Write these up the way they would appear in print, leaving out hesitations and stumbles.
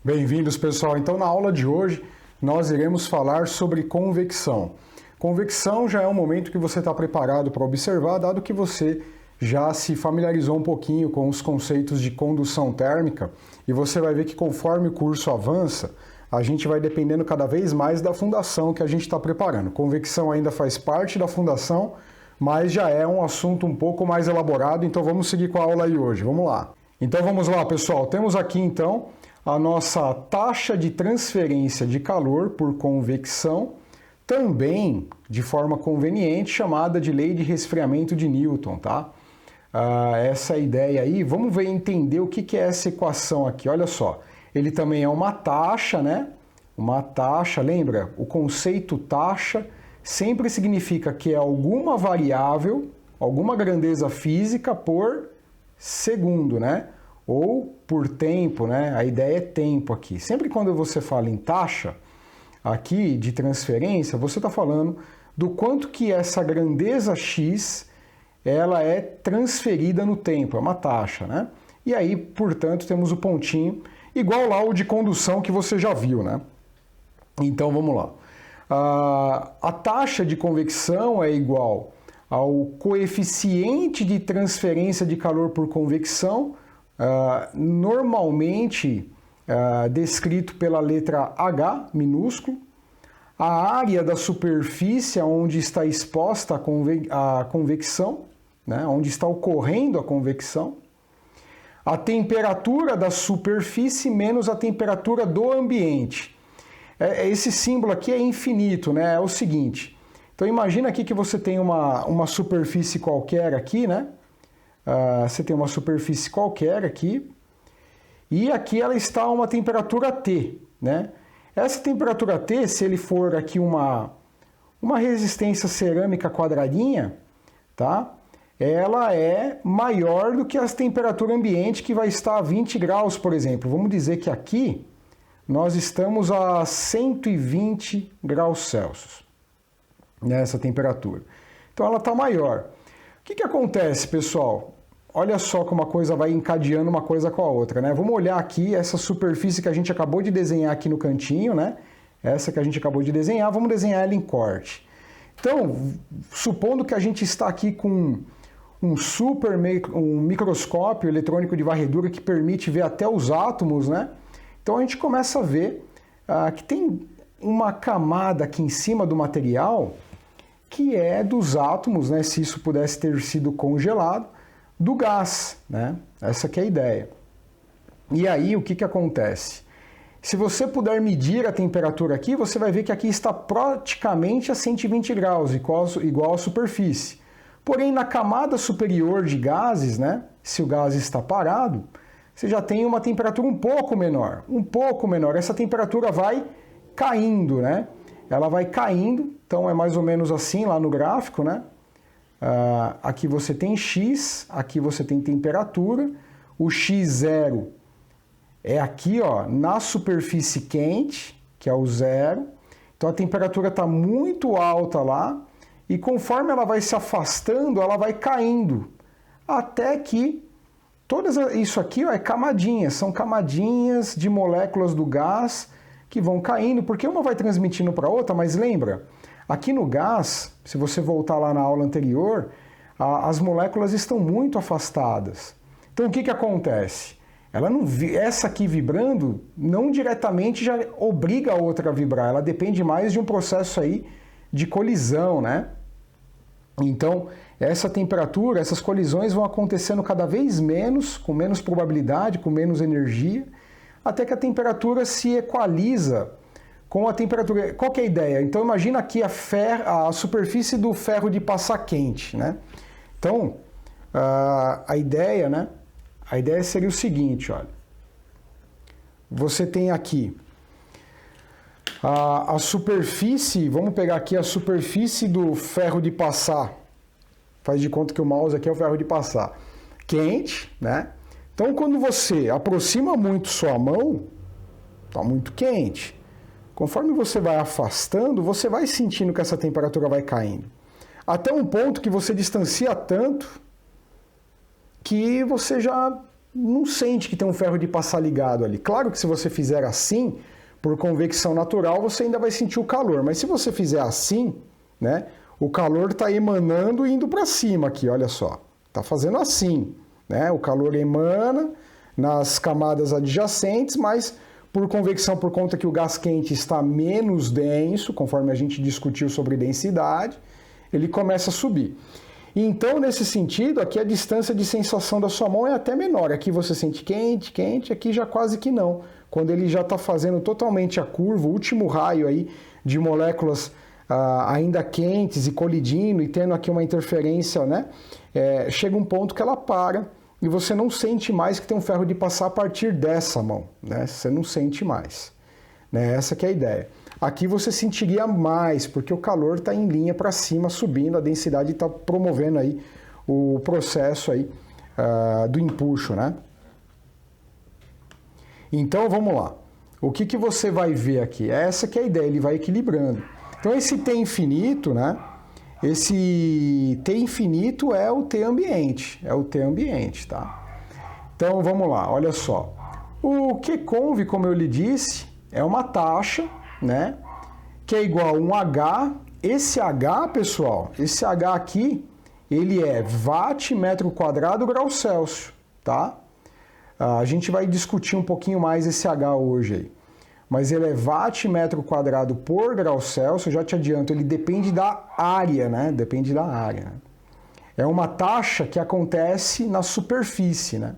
Bem-vindos, pessoal. Então, na aula de hoje, nós iremos falar sobre convecção. Convecção já é um momento que você está preparado para observar, dado que você já se familiarizou um pouquinho com os conceitos de condução térmica, e você vai ver que conforme o curso avança, a gente vai dependendo cada vez mais da fundação que a gente está preparando. Convecção ainda faz parte da fundação, mas já é um assunto um pouco mais elaborado, então vamos seguir com a aula aí hoje. Vamos lá. Então vamos lá, pessoal. Temos aqui então a nossa taxa de transferência de calor por convecção, também de forma conveniente, chamada de lei de resfriamento de Newton, tá? Essa ideia aí, vamos ver, entender o que é essa equação aqui. Olha só, ele também é uma taxa, né? Uma taxa, lembra? O conceito taxa sempre significa que é alguma variável, alguma grandeza física por segundo, né? Ou por tempo, né? A ideia é tempo aqui. Sempre quando você fala em taxa aqui de transferência, você está falando do quanto que essa grandeza x ela é transferida no tempo, é uma taxa, né? E aí, portanto, temos o pontinho, igual lá o de condução que você já viu, né? Então, vamos lá. A taxa de convecção é igual ao coeficiente de transferência de calor por convecção, normalmente descrito pela letra H minúsculo, a área da superfície onde está exposta a convecção, né, onde está ocorrendo a convecção, a temperatura da superfície menos a temperatura do ambiente. Esse símbolo aqui é infinito, né? É o seguinte, então imagina aqui que você tem uma superfície qualquer aqui, né? Você tem uma superfície qualquer aqui, e aqui ela está a uma temperatura T, né? Essa temperatura T, se ele for aqui uma resistência cerâmica quadradinha, tá? Ela é maior do que a temperatura ambiente, que vai estar a 20 graus, por exemplo. Vamos dizer que aqui nós estamos a 120 graus Celsius, nessa temperatura. Então ela está maior. O que acontece, pessoal? Olha só como a coisa vai encadeando uma coisa com a outra, né? Vamos olhar aqui essa superfície que a gente acabou de desenhar aqui no cantinho, né? Essa que a gente acabou de desenhar, vamos desenhar ela em corte. Então, supondo que a gente está aqui com um microscópio eletrônico de varredura que permite ver até os átomos, né? Então a gente começa a ver que tem uma camada aqui em cima do material que é dos átomos, né? Se isso pudesse ter sido congelado, do gás, né? Essa que é a ideia. E aí, o que acontece? Se você puder medir a temperatura aqui, você vai ver que aqui está praticamente a 120 graus, igual à superfície. Porém, na camada superior de gases, né? Se o gás está parado, você já tem uma temperatura um pouco menor. Essa temperatura vai caindo, né? Ela vai caindo, então é mais ou menos assim lá no gráfico, né? Aqui você tem X, aqui você tem temperatura, o X0 é aqui, ó, na superfície quente, que é o zero, então a temperatura está muito alta lá, e conforme ela vai se afastando, ela vai caindo, até que isso aqui, ó, é camadinhas, são camadinhas de moléculas do gás que vão caindo, porque uma vai transmitindo para a outra, mas lembra, aqui no gás, se você voltar lá na aula anterior, as moléculas estão muito afastadas. Então o que acontece? Essa aqui vibrando não diretamente já obriga a outra a vibrar, ela depende mais de um processo aí de colisão, né? Então essa temperatura, essas colisões vão acontecendo cada vez menos, com menos probabilidade, com menos energia, até que a temperatura se equaliza com a temperatura. Qual que é a ideia? Então imagina aqui a superfície do ferro de passar quente, né? Então a ideia, né? A ideia seria o seguinte, olha. Você tem aqui a superfície, vamos pegar aqui a superfície do ferro de passar. Faz de conta que o mouse aqui é o ferro de passar. Quente, né? Então quando você aproxima muito sua mão, está muito quente. Conforme você vai afastando, você vai sentindo que essa temperatura vai caindo. Até um ponto que você distancia tanto que você já não sente que tem um ferro de passar ligado ali. Claro que se você fizer assim, por convecção natural, você ainda vai sentir o calor. Mas se você fizer assim, né, o calor está emanando e indo para cima aqui, olha só. Está fazendo assim, né? O calor emana nas camadas adjacentes, mas por convecção, por conta que o gás quente está menos denso, conforme a gente discutiu sobre densidade, ele começa a subir. Então, nesse sentido, aqui a distância de sensação da sua mão é até menor. Aqui você sente quente, quente, aqui já quase que não. Quando ele já está fazendo totalmente a curva, o último raio aí de moléculas ainda quentes e colidindo e tendo aqui uma interferência, né? Chega um ponto que ela para e você não sente mais que tem um ferro de passar a partir dessa mão, né? Você não sente mais, né? Essa que é a ideia. Aqui você sentiria mais, porque o calor está em linha para cima, subindo, a densidade está promovendo aí o processo aí, do empuxo, né? Então, vamos lá. O que você vai ver aqui? Essa que é a ideia, ele vai equilibrando. Então, esse T infinito, né? Esse T infinito é o T ambiente, tá? Então, vamos lá, olha só. O Qconv, como eu lhe disse, é uma taxa, né, que é igual a um H. Esse H, pessoal, esse H aqui, ele é watt metro quadrado grau Celsius, tá? A gente vai discutir um pouquinho mais esse H hoje aí. Mas ele é watt metro quadrado por grau Celsius, já te adianto, ele depende da área, né? Depende da área. É uma taxa que acontece na superfície, né?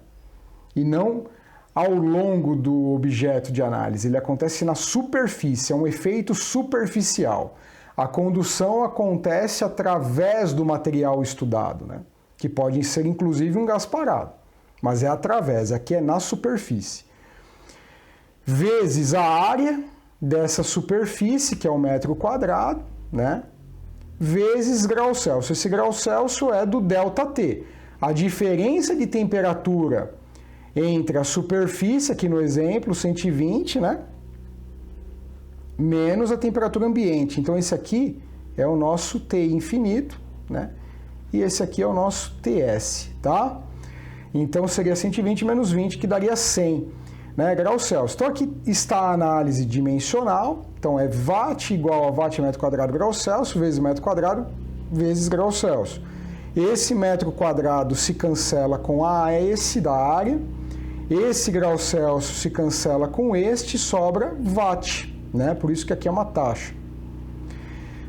E não ao longo do objeto de análise, ele acontece na superfície, é um efeito superficial. A condução acontece através do material estudado, né? Que pode ser inclusive um gás parado, mas é através, aqui é na superfície. Vezes a área dessa superfície, que é o metro quadrado, né? Vezes grau Celsius. Esse grau Celsius é do ΔT. A diferença de temperatura entre a superfície, aqui no exemplo, 120, né? Menos a temperatura ambiente. Então, esse aqui é o nosso T infinito, né? E esse aqui é o nosso TS, tá? Então, seria 120 menos 20, que daria 100, né? Grau Celsius. Então, aqui está a análise dimensional. Então, é watt igual a watt metro quadrado grau Celsius, vezes metro quadrado, vezes grau Celsius. Esse metro quadrado se cancela com esse da área. Esse grau Celsius se cancela com este, sobra watt, né? Por isso que aqui é uma taxa.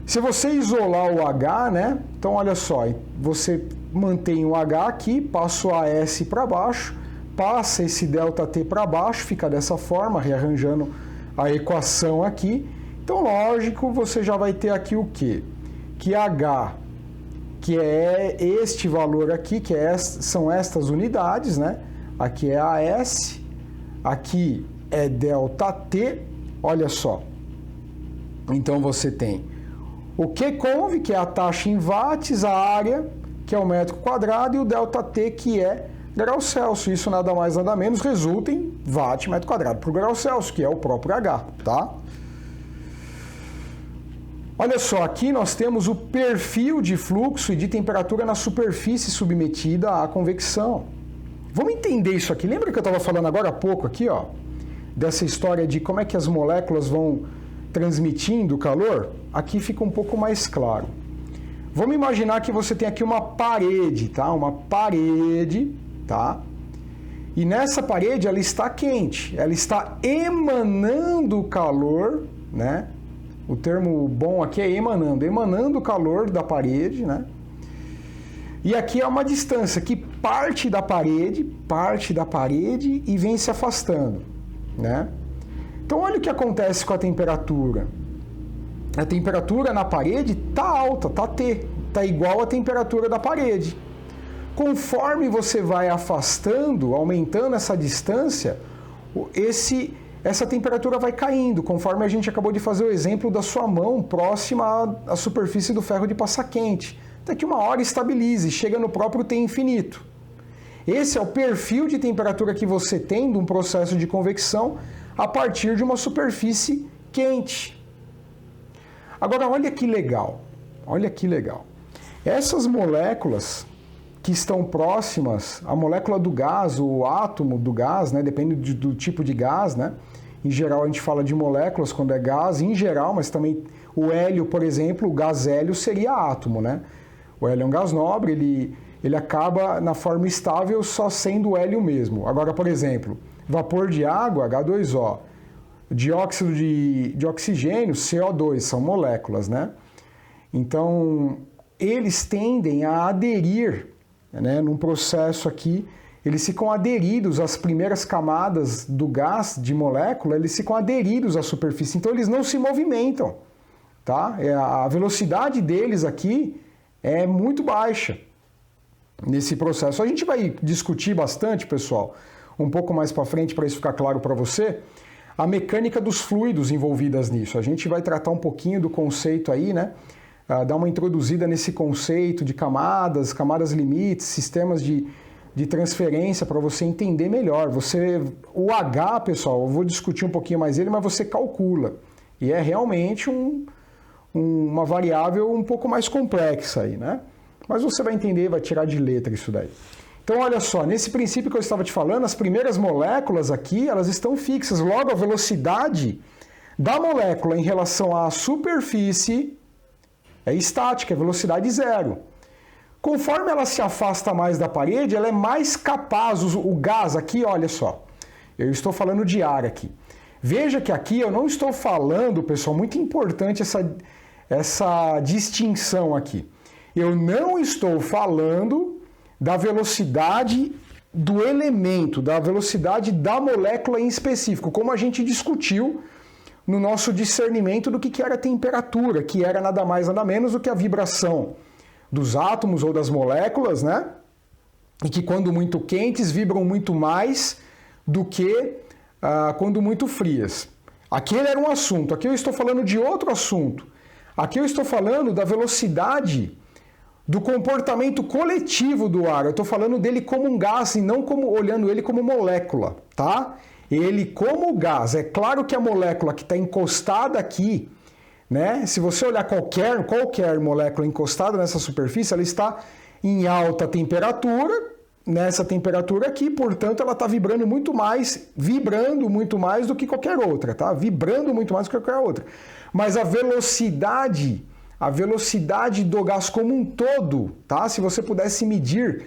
Se você isolar o H, né? Então, olha só, você mantém o H aqui, passa o AS para baixo, passa esse ΔT para baixo, fica dessa forma, rearranjando a equação aqui. Então, lógico, você já vai ter aqui o quê? Que H, que é este valor aqui, que são estas unidades, né? Aqui é AS, aqui é ΔT, olha só. Então, você tem o Qconv, que é a taxa em watts, a área, que é o metro quadrado, e o ΔT, que é grau Celsius. Isso nada mais nada menos resulta em watt metro quadrado por grau Celsius, que é o próprio H, tá? Olha só, aqui nós temos o perfil de fluxo e de temperatura na superfície submetida à convecção. Vamos entender isso aqui. Lembra que eu estava falando agora há pouco aqui, ó, dessa história de como é que as moléculas vão transmitindo o calor? Aqui fica um pouco mais claro. Vamos imaginar que você tem aqui uma parede, tá? Uma parede, tá? E nessa parede ela está quente, ela está emanando calor, né? O termo bom aqui é emanando o calor da parede, né? E aqui é uma distância que parte da parede e vem se afastando, né? Então, olha o que acontece com a temperatura. A temperatura na parede está alta, está T, está igual à temperatura da parede. Conforme você vai afastando, aumentando essa distância, essa temperatura vai caindo, conforme a gente acabou de fazer o exemplo da sua mão próxima à superfície do ferro de passar quente. Até que uma hora estabilize, chega no próprio T infinito. Esse é o perfil de temperatura que você tem de um processo de convecção a partir de uma superfície quente. Agora, olha que legal. Essas moléculas, que estão próximas, a molécula do gás, o átomo do gás, né, depende do tipo de gás, né? Em geral a gente fala de moléculas quando é gás, em geral, mas também o hélio, por exemplo, o gás hélio seria átomo, né? O hélio é um gás nobre, ele acaba na forma estável só sendo o hélio mesmo. Agora, por exemplo, vapor de água, H2O, dióxido de oxigênio, CO2, são moléculas, né? Então, eles tendem a aderir, né, num processo aqui, eles ficam aderidos às primeiras camadas do gás de molécula, eles ficam aderidos à superfície, então eles não se movimentam, tá? A velocidade deles aqui é muito baixa nesse processo. A gente vai discutir bastante, pessoal, um pouco mais para frente, para isso ficar claro para você, a mecânica dos fluidos envolvidas nisso. A gente vai tratar um pouquinho do conceito aí, né? Dar uma introduzida nesse conceito de camadas, camadas limites, sistemas de transferência para você entender melhor. O H, pessoal, eu vou discutir um pouquinho mais ele, mas você calcula. E é realmente uma variável um pouco mais complexa aí, né? Mas você vai entender, vai tirar de letra isso daí. Então, olha só, nesse princípio que eu estava te falando, as primeiras moléculas aqui, elas estão fixas. Logo, a velocidade da molécula em relação à superfície é estática, é velocidade zero. Conforme ela se afasta mais da parede, ela é mais capaz, o gás aqui, olha só, eu estou falando de ar aqui. Veja que aqui eu não estou falando, pessoal, muito importante essa distinção aqui. Eu não estou falando da velocidade do elemento, da velocidade da molécula em específico, como a gente discutiu no nosso discernimento do que era a temperatura, que era nada mais nada menos do que a vibração dos átomos ou das moléculas, né? E que quando muito quentes vibram muito mais do que quando muito frias. Aquele era um assunto, aqui eu estou falando de outro assunto. Aqui eu estou falando da velocidade do comportamento coletivo do ar. Eu estou falando dele como um gás e não olhando ele como molécula, tá? Ele como gás. É claro que a molécula que está encostada aqui, né? Se você olhar qualquer molécula encostada nessa superfície, ela está em alta temperatura, nessa temperatura aqui, portanto ela está vibrando muito mais do que qualquer outra, tá? Vibrando muito mais do que qualquer outra. Mas a velocidade do gás como um todo, tá? Se você pudesse medir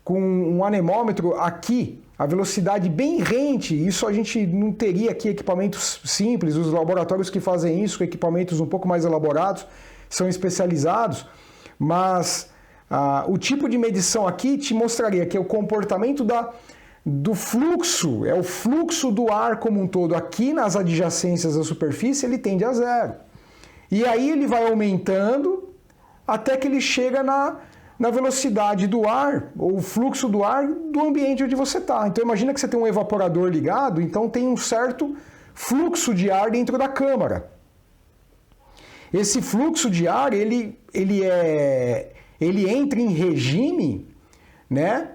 com um anemômetro aqui, a velocidade bem rente, isso a gente não teria aqui equipamentos simples, os laboratórios que fazem isso, com equipamentos um pouco mais elaborados, são especializados, mas o tipo de medição aqui te mostraria que é o comportamento do fluxo, é o fluxo do ar como um todo aqui nas adjacências da superfície, ele tende a zero. E aí ele vai aumentando até que ele chega na velocidade do ar, ou o fluxo do ar do ambiente onde você está. Então imagina que você tem um evaporador ligado, então tem um certo fluxo de ar dentro da câmara. Esse fluxo de ar, ele entra em regime, né,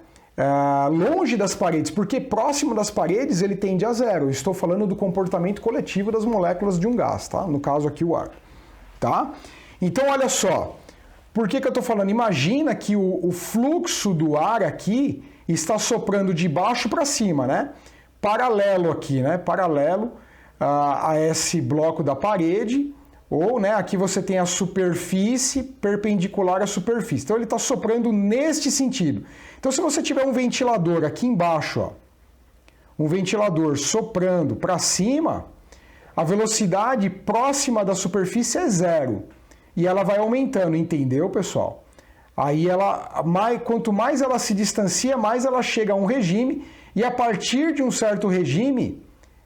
longe das paredes, porque próximo das paredes ele tende a zero. Eu estou falando do comportamento coletivo das moléculas de um gás, tá? No caso aqui o ar. Tá? Então, olha só, por que eu estou falando? Imagina que o fluxo do ar aqui está soprando de baixo para cima, né? Paralelo aqui, né? Paralelo a esse bloco da parede, ou, né, aqui você tem a superfície perpendicular à superfície. Então, ele está soprando neste sentido. Então, se você tiver um ventilador aqui embaixo, ó, um ventilador soprando para cima, a velocidade próxima da superfície é zero. E ela vai aumentando, entendeu, pessoal? Aí quanto mais ela se distancia, mais ela chega a um regime, e a partir de um certo regime,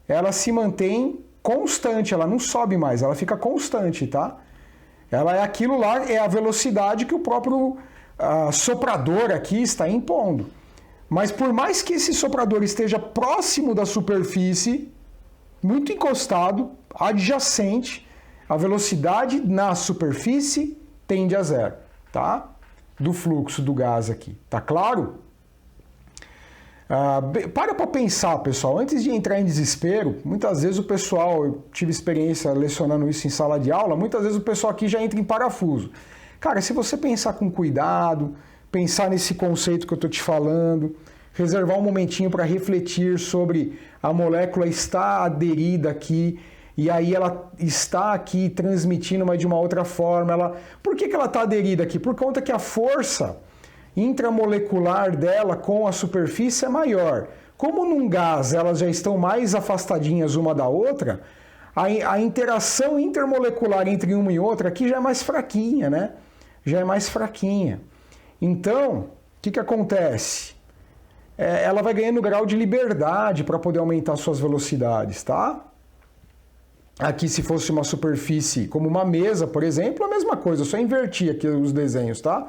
ela se mantém constante, ela não sobe mais, ela fica constante, tá? Ela é aquilo lá, é a velocidade que o próprio soprador aqui está impondo. Mas por mais que esse soprador esteja próximo da superfície, muito encostado, adjacente, a velocidade na superfície tende a zero, tá? Do fluxo do gás aqui, tá claro? Para pensar, pessoal, antes de entrar em desespero, muitas vezes o pessoal, eu tive experiência lecionando isso em sala de aula, muitas vezes o pessoal aqui já entra em parafuso. Cara, se você pensar com cuidado, pensar nesse conceito que eu estou te falando, reservar um momentinho para refletir sobre a molécula estar aderida aqui, e aí ela está aqui transmitindo, mas de uma outra forma. Por que ela está aderida aqui? Por conta que a força intramolecular dela com a superfície é maior. Como num gás elas já estão mais afastadinhas uma da outra, a interação intermolecular entre uma e outra aqui já é mais fraquinha, né? Já é mais fraquinha. Então, o que acontece? Ela vai ganhando grau de liberdade para poder aumentar suas velocidades, tá? Aqui, se fosse uma superfície como uma mesa, por exemplo, a mesma coisa, eu só inverti aqui os desenhos, tá?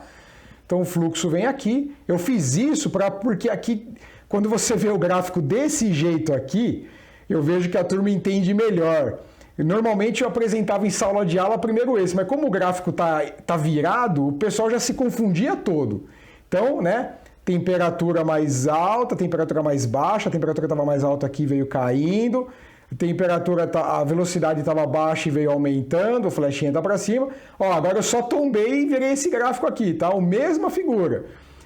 Então o fluxo vem aqui. Eu fiz isso porque aqui, quando você vê o gráfico desse jeito aqui, eu vejo que a turma entende melhor. Normalmente eu apresentava em sala de aula primeiro esse, mas como o gráfico tá virado, o pessoal já se confundia todo. Então, né, temperatura mais alta, temperatura mais baixa, a temperatura estava mais alta aqui, veio caindo, a velocidade estava baixa e veio aumentando, a flechinha está para cima. Ó, agora eu só tombei e virei esse gráfico aqui, tá? A mesma figura.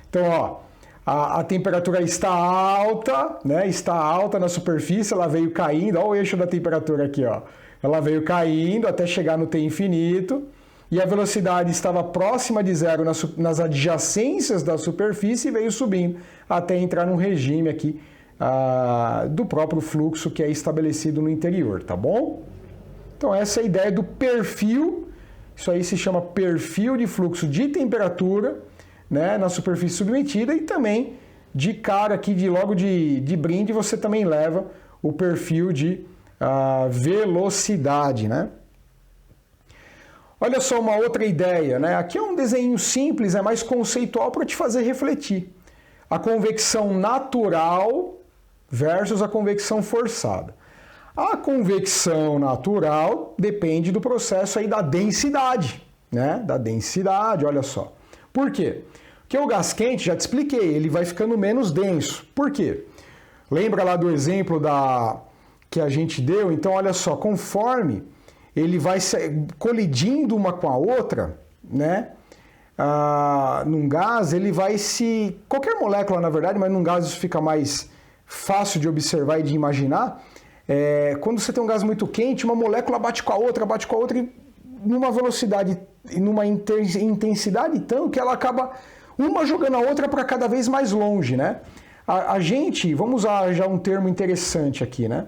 Então, ó, a temperatura está alta, né? Está alta na superfície, ela veio caindo, ó o eixo da temperatura aqui, ó. Ela veio caindo até chegar no T infinito, e a velocidade estava próxima de zero nas adjacências da superfície e veio subindo até entrar num regime aqui do próprio fluxo que é estabelecido no interior, tá bom? Então essa é a ideia do perfil, isso aí se chama perfil de fluxo de temperatura, né, na superfície submetida, e também de cara aqui, logo de brinde, você também leva o perfil de velocidade, né? Olha só uma outra ideia, né? Aqui é um desenho simples, é mais conceitual para te fazer refletir. A convecção natural versus a convecção forçada. A convecção natural depende do processo aí da densidade, né? Da densidade, olha só. Por quê? Porque o gás quente, já te expliquei, ele vai ficando menos denso. Por quê? Lembra lá do exemplo que a gente deu? Então, olha só, conforme ele vai colidindo uma com a outra, né? Num gás, ele vai qualquer molécula, na verdade, mas num gás isso fica mais fácil de observar e de imaginar. Quando você tem um gás muito quente, uma molécula bate com a outra e numa velocidade e numa intensidade tão que ela acaba uma jogando a outra para cada vez mais longe, né? A gente, vamos usar já um termo interessante aqui, né?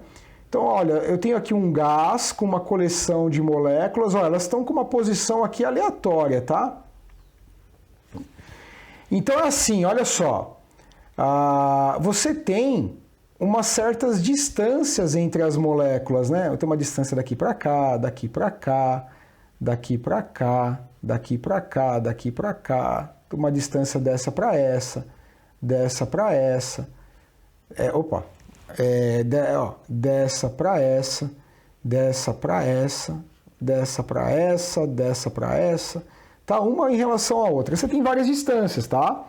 Então, olha, eu tenho aqui um gás com uma coleção de moléculas, olha, elas estão com uma posição aqui aleatória, tá? Então é assim, olha só, você tem umas certas distâncias entre as moléculas, né? Eu tenho uma distância daqui para cá, daqui para cá, daqui para cá, daqui para cá, daqui para cá, uma distância dessa para essa, dessa para essa, dessa para essa, dessa para essa, dessa para essa, dessa para essa, tá? Uma em relação à outra. Você tem várias distâncias, tá?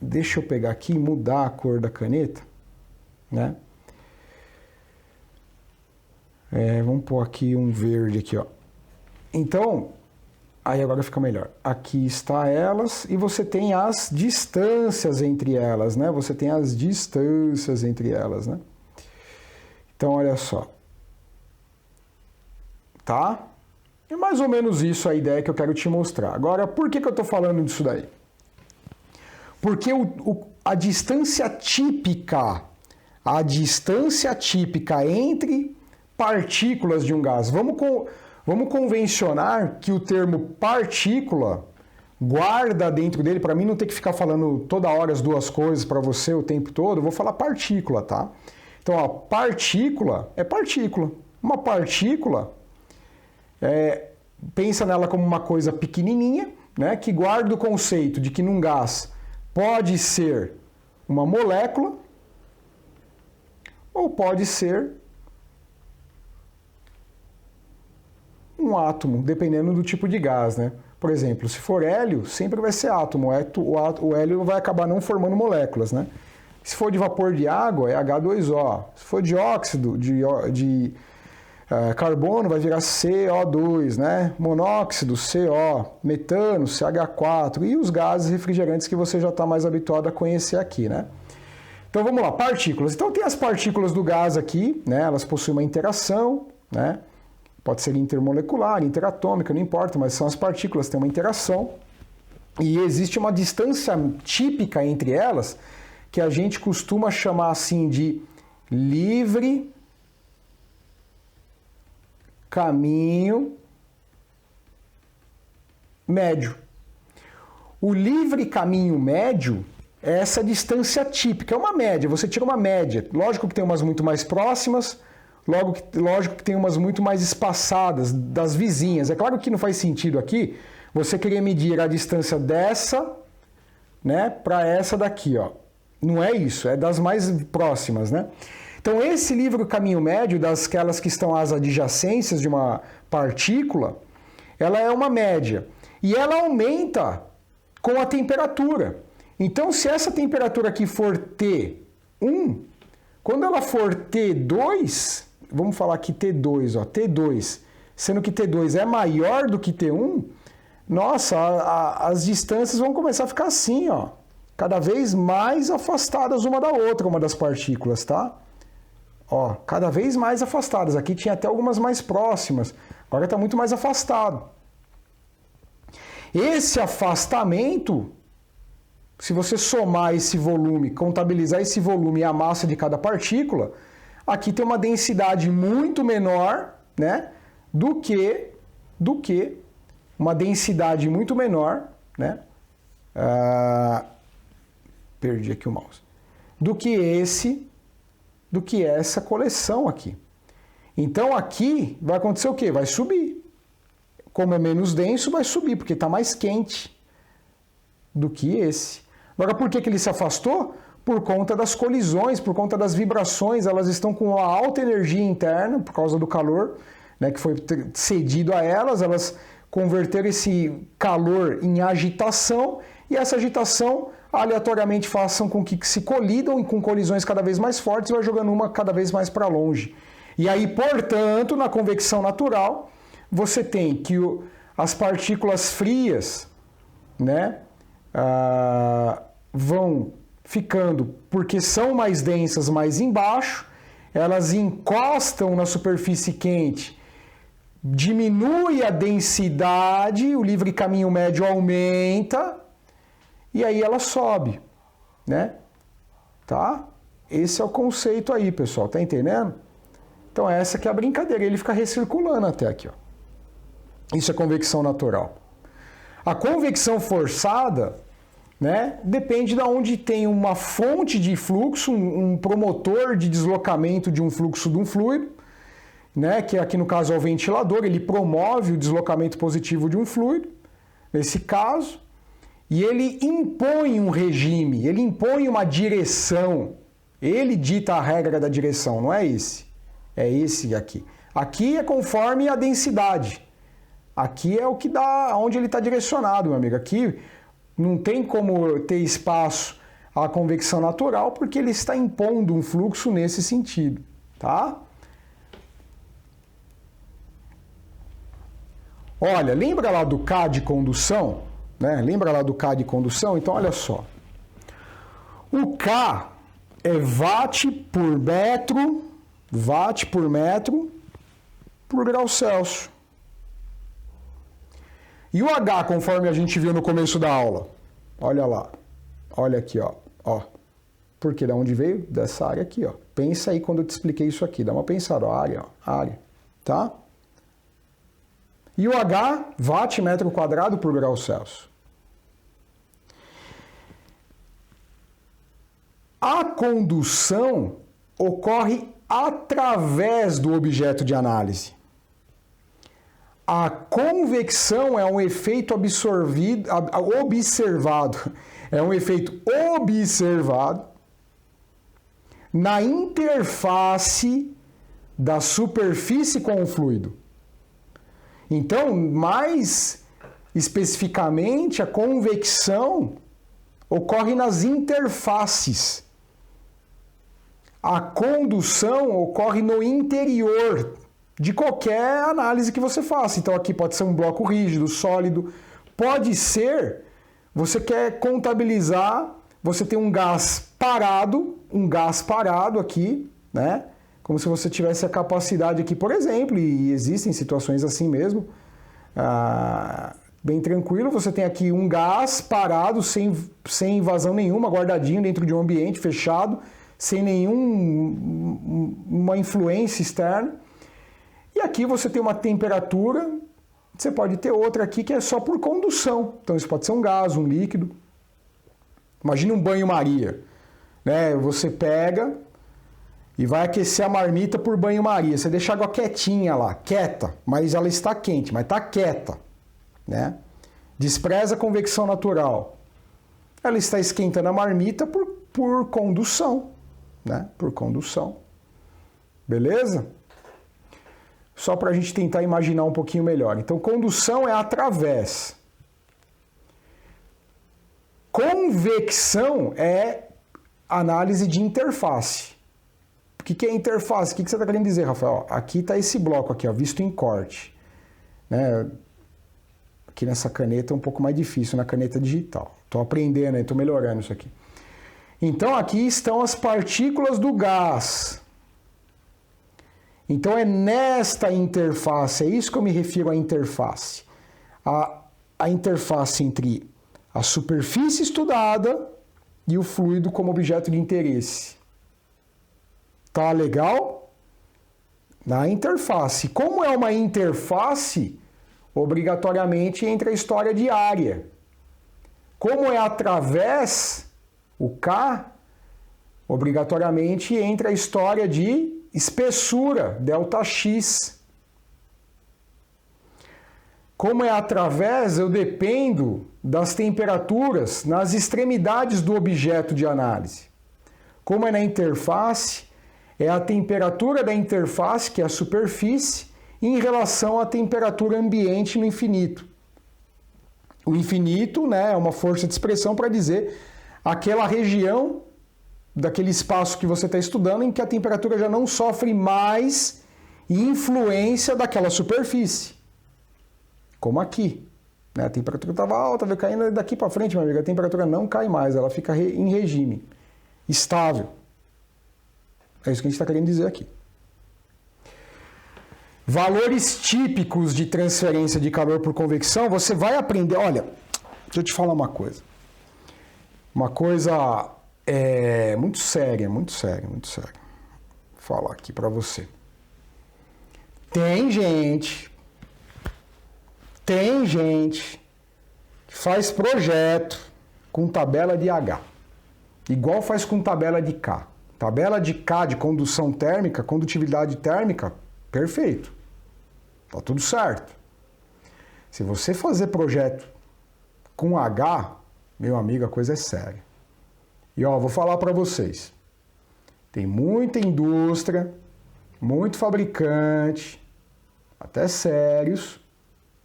Deixa eu pegar aqui e mudar a cor da caneta, né? Vamos pôr aqui um verde aqui, ó. Então, aí agora fica melhor. Aqui está elas e você tem as distâncias entre elas, né? Você tem as distâncias entre elas, né? Então, olha só. Tá? É mais ou menos isso a ideia que eu quero te mostrar. Agora, por que eu estou falando disso daí? Porque a distância típica entre partículas de um gás, vamos convencionar que o termo partícula guarda dentro dele, para mim não ter que ficar falando toda hora as duas coisas para você o tempo todo, eu vou falar partícula, tá? Então, ó, partícula é partícula. Uma partícula, pensa nela como uma coisa pequenininha, né, que guarda o conceito de que num gás pode ser uma molécula ou pode ser um átomo, dependendo do tipo de gás, né? Por exemplo, se for hélio, sempre vai ser átomo. O hélio vai acabar não formando moléculas, né? Se for de vapor de água, é H2O. Se for dióxido Carbono vai virar CO2, né? Monóxido, CO, metano, CH4 e os gases refrigerantes que você já está mais habituado a conhecer aqui, né? Então vamos lá, partículas. Então tem as partículas do gás aqui, né? Elas possuem uma interação, né? Pode ser intermolecular, interatômica, não importa, mas são as partículas, tem uma interação. E existe uma distância típica entre elas que a gente costuma chamar assim de livre caminho médio. O livre caminho médio é essa distância típica, é uma média, você tira uma média. Lógico que tem umas muito mais próximas, lógico que tem umas muito mais espaçadas das vizinhas. É claro que não faz sentido aqui você querer medir a distância dessa, né, para essa daqui, ó. Não é isso, é das mais próximas, né? Então, esse livre caminho médio, daquelas que estão às adjacências de uma partícula, ela é uma média. E ela aumenta com a temperatura. Então, se essa temperatura aqui for T1, quando ela for T2, vamos falar aqui T2, ó, T2, sendo que T2 é maior do que T1, nossa, as distâncias vão começar a ficar assim, ó, cada vez mais afastadas uma da outra, uma das partículas, tá? Ó, cada vez mais afastadas. Aqui tinha até algumas mais próximas. Agora está muito mais afastado. Esse afastamento, se você somar esse volume, contabilizar esse volume e a massa de cada partícula, aqui tem uma densidade muito menor, né, do que uma densidade muito menor, né? Perdi aqui o mouse. Do que essa coleção aqui. Então aqui vai acontecer o quê? Vai subir. Como é menos denso, vai subir, porque está mais quente do que esse. Agora, por que ele se afastou? Por conta das colisões, por conta das vibrações, elas estão com uma alta energia interna, por causa do calor, né, que foi cedido a elas, elas converteram esse calor em agitação, e essa agitação aleatoriamente façam com que se colidam e com colisões cada vez mais fortes, vai jogando uma cada vez mais para longe. E aí, portanto, na convecção natural, você tem que as partículas frias, né, vão ficando, porque são mais densas mais embaixo, elas encostam na superfície quente, diminui a densidade, o livre caminho médio aumenta, e aí ela sobe, né? Tá? Esse é o conceito aí, pessoal, tá entendendo? Então essa que é a brincadeira, ele fica recirculando até aqui, ó. Isso é convecção natural. A convecção forçada, né, depende de onde tem uma fonte de fluxo, um promotor de deslocamento de um fluxo de um fluido, né, que aqui no caso é o ventilador, ele promove o deslocamento positivo de um fluido, nesse caso, e ele impõe um regime, ele impõe uma direção, ele dita a regra da direção, não é esse, é esse aqui. Aqui é conforme a densidade, aqui é o que dá, onde ele está direcionado, meu amigo, aqui não tem como ter espaço à convecção natural, porque ele está impondo um fluxo nesse sentido, tá? Olha, lembra lá do K de condução? Né? Lembra lá do K de condução? Então, olha só. O K é watt por metro por grau Celsius. E o H, conforme a gente viu no começo da aula? Olha lá. Olha aqui, ó. Porque da onde veio? Dessa área aqui, ó. Pensa aí quando eu te expliquei isso aqui. Dá uma pensada, ó. Área. Tá? E o H, watt metro quadrado por grau Celsius. A condução ocorre através do objeto de análise. A convecção é um efeito observado. É um efeito observado na interface da superfície com o fluido. Então, mais especificamente, a convecção ocorre nas interfaces. A condução ocorre no interior de qualquer análise que você faça. Então aqui pode ser um bloco rígido, sólido, pode ser, você quer contabilizar, você tem um gás parado aqui, né? Como se você tivesse a capacidade aqui, por exemplo, e existem situações assim mesmo, bem tranquilo, você tem aqui um gás parado, sem invasão nenhuma, guardadinho dentro de um ambiente fechado, sem nenhuma influência externa. E aqui você tem uma temperatura, você pode ter outra aqui que é só por condução. Então isso pode ser um gás, um líquido. Imagina um banho-maria, né? Você pega e vai aquecer a marmita por banho-maria. Você deixa a água quietinha lá, quieta, mas ela está quente, mas está quieta, né? Despreza a convecção natural. Ela está esquentando a marmita por condução, né? Por condução. Beleza? Só para a gente tentar imaginar um pouquinho melhor. Então, condução é através. Convecção é análise de interface. O que é interface? O que você está querendo dizer, Rafael? Aqui está esse bloco aqui, ó, visto em corte. Né? Aqui nessa caneta é um pouco mais difícil, na caneta digital. Estou aprendendo, estou melhorando isso aqui. Então, aqui estão as partículas do gás. Então, é nesta interface, é isso que eu me refiro à interface. A interface entre a superfície estudada e o fluido como objeto de interesse. Tá legal? Na interface. Como é uma interface, obrigatoriamente entra a história de área. Como é através, o K, obrigatoriamente entra a história de espessura, ΔX. Como é através, eu dependo das temperaturas nas extremidades do objeto de análise. Como é na interface, é a temperatura da interface, que é a superfície, em relação à temperatura ambiente no infinito. O infinito, né, é uma força de expressão para dizer aquela região daquele espaço que você está estudando em que a temperatura já não sofre mais influência daquela superfície. Como aqui. Né? A temperatura estava alta, veio caindo daqui para frente, meu amigo. A temperatura não cai mais, ela fica em regime estável. É isso que a gente está querendo dizer aqui. Valores típicos de transferência de calor por convecção, você vai aprender... Olha, deixa eu te falar uma coisa. Uma coisa muito séria, muito séria, muito séria. Vou falar aqui para você. Tem gente que faz projeto com tabela de H, igual faz com tabela de K. Tabela de K de condução térmica, condutividade térmica, perfeito. Tá tudo certo. Se você fazer projeto com H, meu amigo, a coisa é séria. E ó, vou falar para vocês. Tem muita indústria, muito fabricante, até sérios.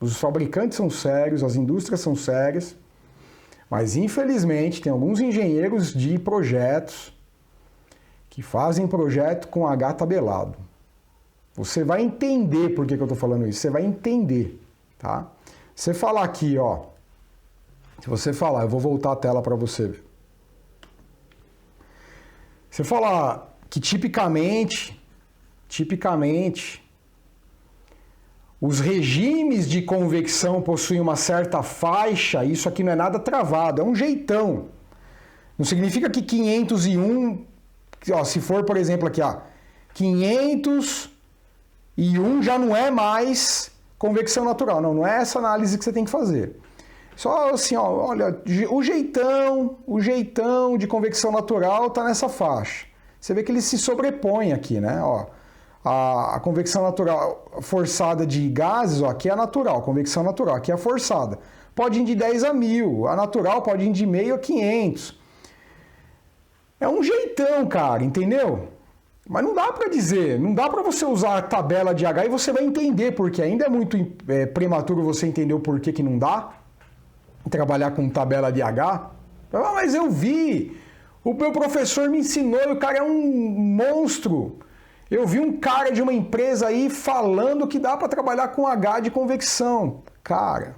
Os fabricantes são sérios, as indústrias são sérias. Mas infelizmente tem alguns engenheiros de projetos que fazem projeto com H tabelado. Você vai entender por que eu estou falando isso. Você vai entender, tá? Você falar aqui, ó. Se você falar, eu vou voltar a tela para você ver. Você falar que tipicamente, os regimes de convecção possuem uma certa faixa, isso aqui não é nada travado, é um jeitão. Não significa que 501, ó, se for, por exemplo, aqui, ó, 501 já não é mais convecção natural. Não, não é essa análise que você tem que fazer. Só assim, ó, olha, o jeitão de convecção natural está nessa faixa. Você vê que ele se sobrepõe aqui, né? Ó, a convecção natural forçada de gases, ó, aqui é a natural, convecção natural, aqui é a forçada. Pode ir de 10 a 1000, a natural pode ir de 0,5 a 500. É um jeitão, cara, entendeu? Mas não dá para dizer, não dá para você usar a tabela de H e você vai entender, porque ainda é muito prematuro você entender o porquê que não dá trabalhar com tabela de H. Ah, mas eu vi, o meu professor me ensinou e o cara é um monstro. Eu vi um cara de uma empresa aí falando que dá para trabalhar com H de convecção. Cara,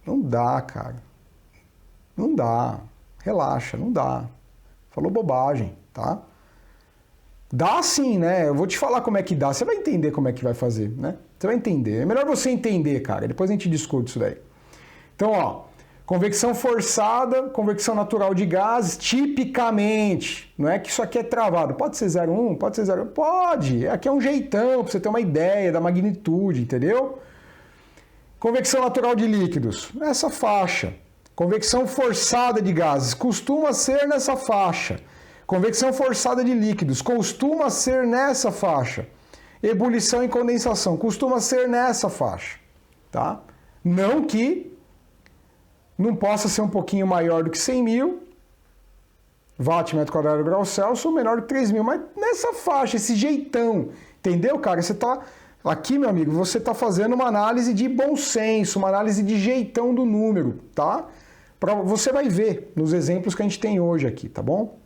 não dá, cara. Não dá. Relaxa, não dá. Falou bobagem, tá? Dá sim, né? Eu vou te falar como é que dá. Você vai entender como é que vai fazer, né? Você vai entender. É melhor você entender, cara. Depois a gente discute isso daí. Então, ó, convecção forçada, convecção natural de gases, tipicamente. Não é que isso aqui é travado. Pode ser 0,1, pode ser 0,1. Pode. Aqui é um jeitão, pra você ter uma ideia da magnitude, entendeu? Convecção natural de líquidos, essa faixa. Convecção forçada de gases, costuma ser nessa faixa. Convecção forçada de líquidos, costuma ser nessa faixa. Ebulição e condensação, costuma ser nessa faixa. Tá? Não que não possa ser um pouquinho maior do que 100 mil watt metro quadrado grau Celsius ou menor do que 3.000, mas nessa faixa, esse jeitão. Entendeu, cara? Você tá... Aqui, meu amigo, você está fazendo uma análise de bom senso, uma análise de jeitão do número, tá? Você vai ver nos exemplos que a gente tem hoje aqui, tá bom?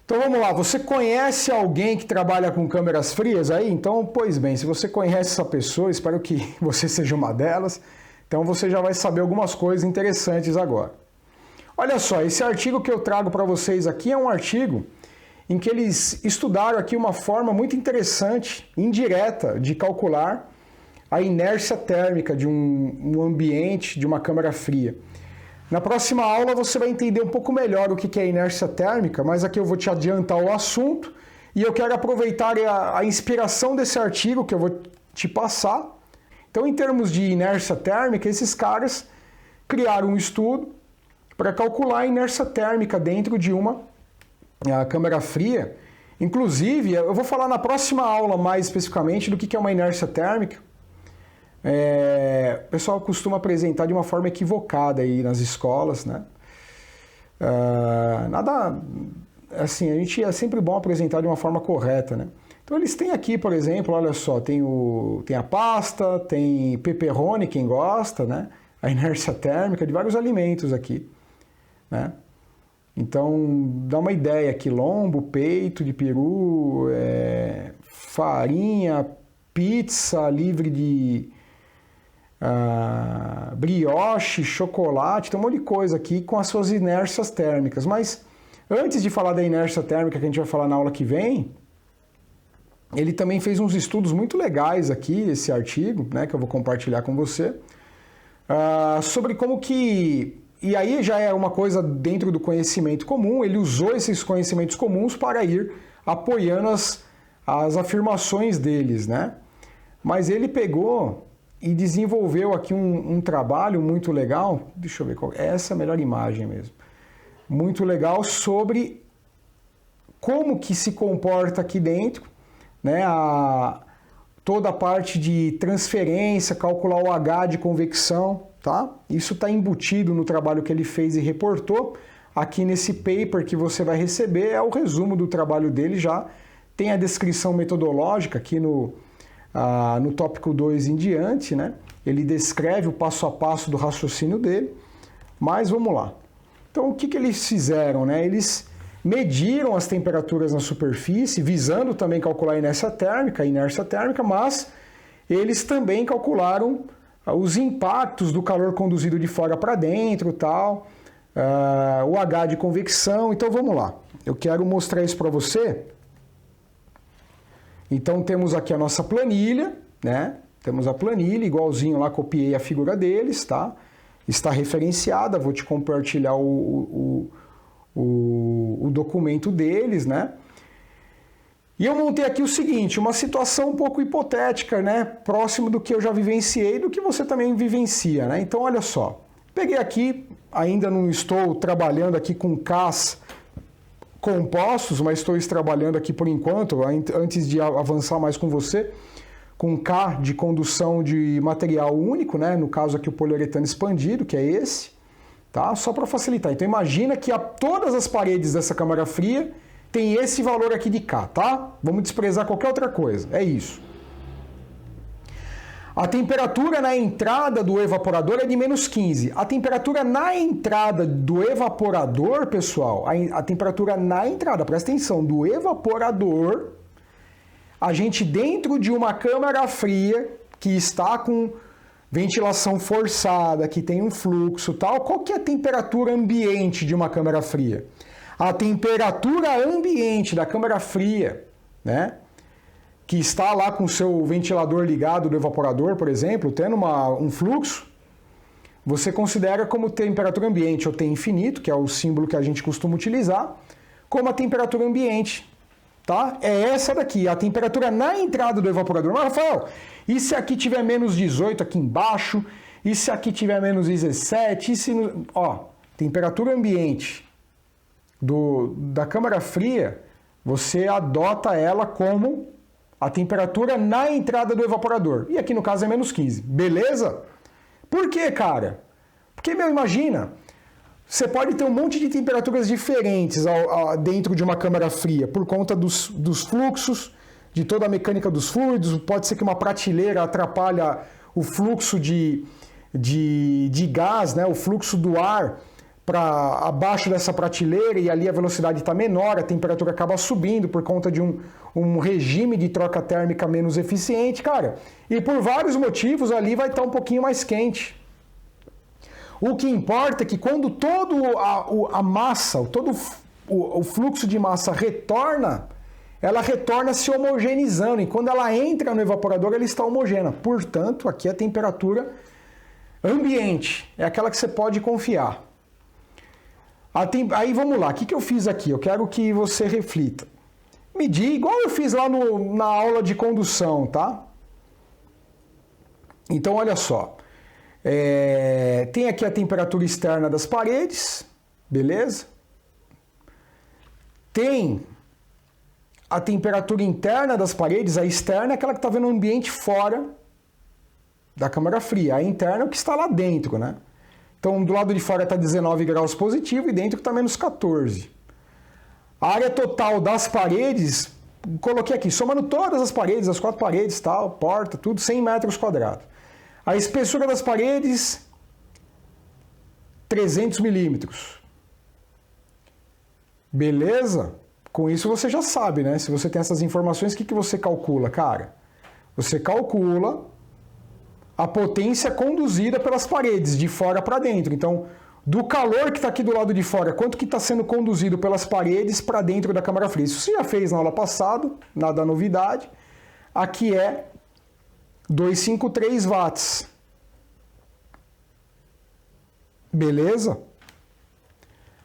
Então vamos lá, você conhece alguém que trabalha com câmeras frias aí? Então, pois bem, se você conhece essa pessoa, espero que você seja uma delas, então você já vai saber algumas coisas interessantes agora. Olha só, esse artigo que eu trago para vocês aqui é um artigo em que eles estudaram aqui uma forma muito interessante, indireta, de calcular a inércia térmica de um ambiente, de uma câmara fria. Na próxima aula você vai entender um pouco melhor o que é inércia térmica, mas aqui eu vou te adiantar o assunto e eu quero aproveitar a inspiração desse artigo que eu vou te passar. Então, em termos de inércia térmica, esses caras criaram um estudo para calcular a inércia térmica dentro de uma câmara fria. Inclusive, eu vou falar na próxima aula mais especificamente do que é uma inércia térmica. O pessoal costuma apresentar de uma forma equivocada aí nas escolas, né? Nada, assim, a gente é sempre bom apresentar de uma forma correta, né? Então eles têm aqui, por exemplo, olha só, tem a pasta, tem pepperoni, quem gosta, né? A inércia térmica de vários alimentos aqui, né? Então, dá uma ideia aqui, lombo, peito de peru, farinha, pizza livre de brioche, chocolate, tem um monte de coisa aqui com as suas inércias térmicas. Mas, antes de falar da inércia térmica que a gente vai falar na aula que vem, ele também fez uns estudos muito legais aqui, esse artigo, né, que eu vou compartilhar com você, sobre como que... E aí já é uma coisa dentro do conhecimento comum, ele usou esses conhecimentos comuns para ir apoiando as afirmações deles, né? Mas ele pegou e desenvolveu aqui um trabalho muito legal, deixa eu ver qual, essa é a melhor imagem mesmo, muito legal sobre como que se comporta aqui dentro, né? Toda a parte de transferência, calcular o H de convecção, tá? Isso está embutido no trabalho que ele fez e reportou. Aqui nesse paper que você vai receber é o resumo do trabalho dele já. Tem a descrição metodológica aqui no tópico 2 em diante, né? Ele descreve o passo a passo do raciocínio dele, mas vamos lá. Então o que eles fizeram, né? Eles mediram as temperaturas na superfície, visando também calcular a inércia térmica, mas eles também calcularam os impactos do calor conduzido de fora para dentro, tal, o H de convecção. Então vamos lá, eu quero mostrar isso para você. Então temos aqui a nossa planilha, né? Temos a planilha, igualzinho lá, copiei a figura deles, tá? Está referenciada, vou te compartilhar o documento deles, né? E eu montei aqui o seguinte, uma situação um pouco hipotética, né? Próximo do que eu já vivenciei, do que você também vivencia, né? Então, olha só, peguei aqui, ainda não estou trabalhando aqui com Ks compostos, mas estou trabalhando aqui por enquanto, antes de avançar mais com você, com K de condução de material único, né? No caso aqui o poliuretano expandido, que é esse, tá? Só para facilitar. Então imagina que todas as paredes dessa câmara fria tem esse valor aqui de K, tá? Vamos desprezar qualquer outra coisa, é isso. A temperatura na entrada do evaporador é de menos 15. A temperatura na entrada do evaporador, pessoal, a temperatura na entrada, presta atenção, do evaporador, a gente dentro de uma câmara fria que está com ventilação forçada, que tem um fluxo e tal, qual que é a temperatura ambiente de uma câmara fria? A temperatura ambiente da câmara fria, né? Que está lá com o seu ventilador ligado do evaporador, por exemplo, tendo um fluxo, você considera como temperatura ambiente, ou T infinito, que é o símbolo que a gente costuma utilizar, como a temperatura ambiente, tá? É essa daqui, a temperatura na entrada do evaporador. Mas, Rafael, e se aqui tiver menos 18 aqui embaixo? E se aqui tiver menos 17? E se... Ó, temperatura ambiente da câmara fria, você adota ela como a temperatura na entrada do evaporador. E aqui no caso é menos 15. Beleza? Por quê, cara? Porque, imagina, você pode ter um monte de temperaturas diferentes dentro de uma câmara fria, por conta dos fluxos, de toda a mecânica dos fluidos. Pode ser que uma prateleira atrapalhe o fluxo de gás, né? O fluxo do ar para abaixo dessa prateleira, e ali a velocidade está menor, a temperatura acaba subindo por conta de um regime de troca térmica menos eficiente, cara. E por vários motivos ali vai estar um pouquinho mais quente. O que importa é que quando todo a massa, todo o fluxo de massa retorna, ela retorna se homogeneizando, e quando ela entra no evaporador, ela está homogênea. Portanto, aqui a temperatura ambiente é aquela que você pode confiar. Aí vamos lá, o que eu fiz aqui? Eu quero que você reflita. Medir igual eu fiz lá na aula de condução, tá? Então, olha só. Tem aqui a temperatura externa das paredes, beleza? Tem a temperatura interna das paredes, a externa é aquela que está vendo o ambiente fora da câmara fria. A interna é o que está lá dentro, né? Então, do lado de fora está 19 graus positivo e dentro está menos 14. A área total das paredes, coloquei aqui, somando todas as paredes, as 4 paredes, tal, porta, tudo, 100 metros quadrados. A espessura das paredes, 300 milímetros. Beleza? Com isso você já sabe, né? Se você tem essas informações, o que você calcula, cara? Você calcula a potência conduzida pelas paredes, de fora para dentro. Então, do calor que está aqui do lado de fora, quanto que está sendo conduzido pelas paredes para dentro da câmara fria? Isso você já fez na aula passada, nada novidade. Aqui é 253 watts. Beleza?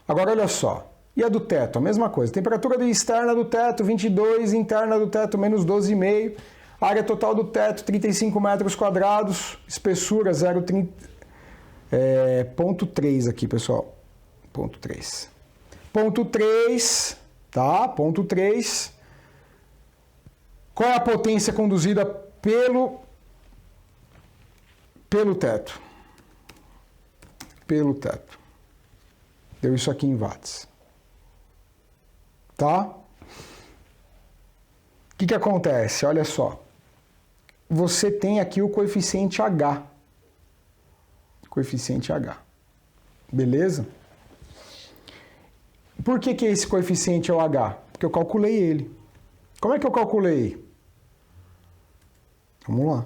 Agora, olha só. E a do teto? A mesma coisa. Temperatura externa do teto, 22. Interna do teto, menos 12,5. Área total do teto, 35 metros quadrados. Espessura, 0,3 aqui, pessoal. Ponto 3. Ponto 3, tá? Ponto 3. Qual é a potência conduzida pelo teto? Pelo teto. Deu isso aqui em watts. Tá? O que acontece? Olha só. Você tem aqui o coeficiente H. Coeficiente H. Beleza? Por que esse coeficiente é o H? Porque eu calculei ele. Como é que eu calculei? Vamos lá.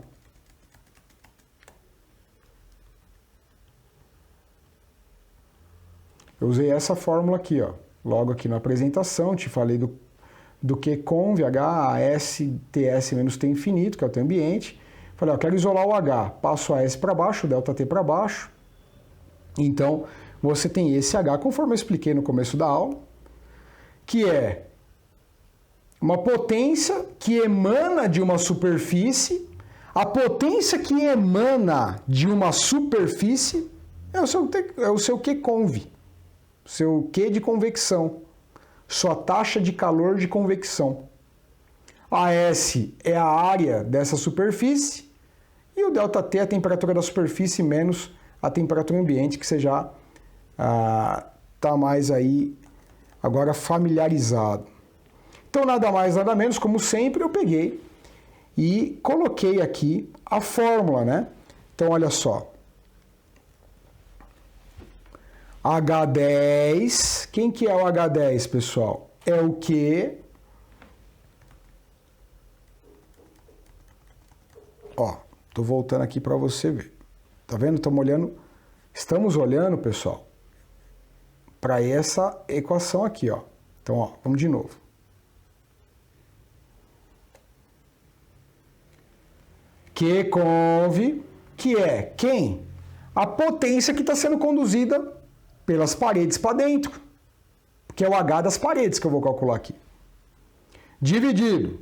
Eu usei essa fórmula aqui, ó. Logo aqui na apresentação, te falei do QConv, H, AS, TS menos T infinito, que é o teu ambiente. Falei, ó, quero isolar o H. Passo AS para baixo, ΔT para baixo. Então, você tem esse H, conforme eu expliquei no começo da aula, que é uma potência que emana de uma superfície. A potência que emana de uma superfície é o seu QConv, seu Q de convecção, sua taxa de calor de convecção. A S é a área dessa superfície e o ΔT é a temperatura da superfície menos a temperatura ambiente, que você já está mais aí agora familiarizado. Então, nada mais, nada menos, como sempre, eu peguei e coloquei aqui a fórmula, né? Então, olha só. H10, quem que é o H10, pessoal? É o que? Ó, tô voltando aqui para você ver. Tá vendo? Estamos olhando, pessoal, para essa equação aqui, ó. Então, ó, vamos de novo. Q conv, que é quem? A potência que está sendo conduzida pelas paredes para dentro, que é o H das paredes que eu vou calcular aqui. Dividido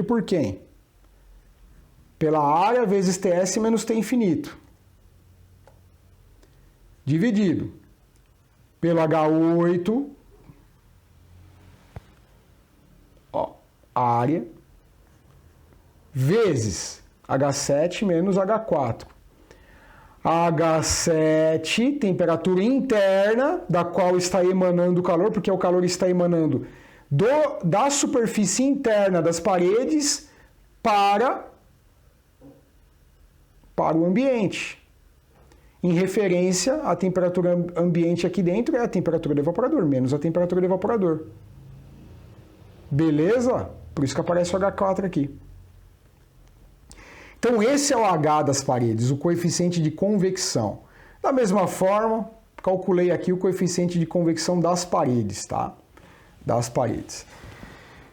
por quem? Pela área vezes TS menos T infinito. Dividido pelo H8, ó, área, vezes H7 menos H4. H7, temperatura interna, da qual está emanando o calor, porque o calor está emanando da superfície interna das paredes para o ambiente. Em referência, a temperatura ambiente aqui dentro é a temperatura do evaporador, menos a temperatura do evaporador. Beleza? Por isso que aparece o H4 aqui. Então, esse é o H das paredes, o coeficiente de convecção. Da mesma forma, calculei aqui o coeficiente de convecção das paredes, tá? Das paredes.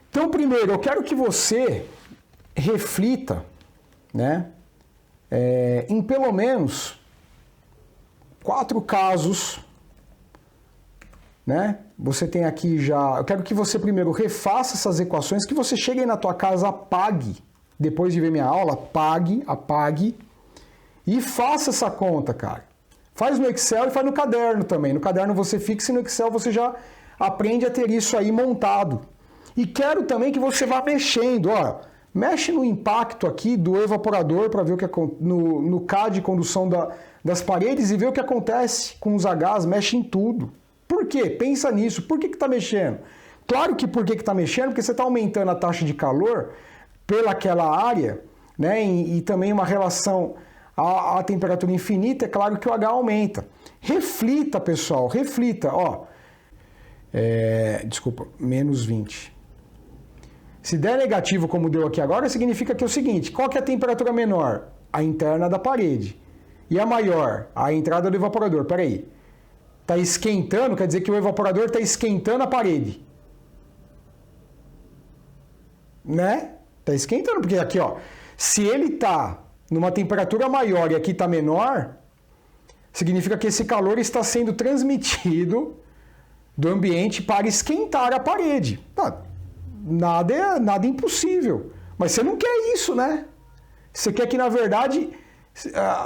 Então, primeiro, eu quero que você reflita, né, em pelo menos 4 casos, né? Você tem aqui já... Eu quero que você primeiro refaça essas equações, que você chegue aí na tua casa, apague. Depois de ver minha aula, apague e faça essa conta, cara. Faz no Excel e faz no caderno também. No caderno você fixa e no Excel você já aprende a ter isso aí montado. E quero também que você vá mexendo, ó. Mexe no impacto aqui do evaporador para ver o que no K de condução das paredes e ver o que acontece com os Hs, mexe em tudo. Por quê? Pensa nisso. Por que está mexendo? Claro que por que está mexendo? Porque você está aumentando a taxa de calor pelaquela área, né? E também uma relação à temperatura infinita, é claro que o H aumenta. Reflita, pessoal, reflita, ó. Desculpa, menos 20. Se der negativo como deu aqui agora, significa que é o seguinte, qual que é a temperatura menor? A interna da parede. E a maior? A entrada do evaporador. Peraí. Está esquentando, quer dizer que o evaporador está esquentando a parede. Né? Está esquentando, porque aqui, ó, se ele está numa temperatura maior e aqui está menor, significa que esse calor está sendo transmitido do ambiente para esquentar a parede. Nada impossível. Mas você não quer isso, né? Você quer que, na verdade,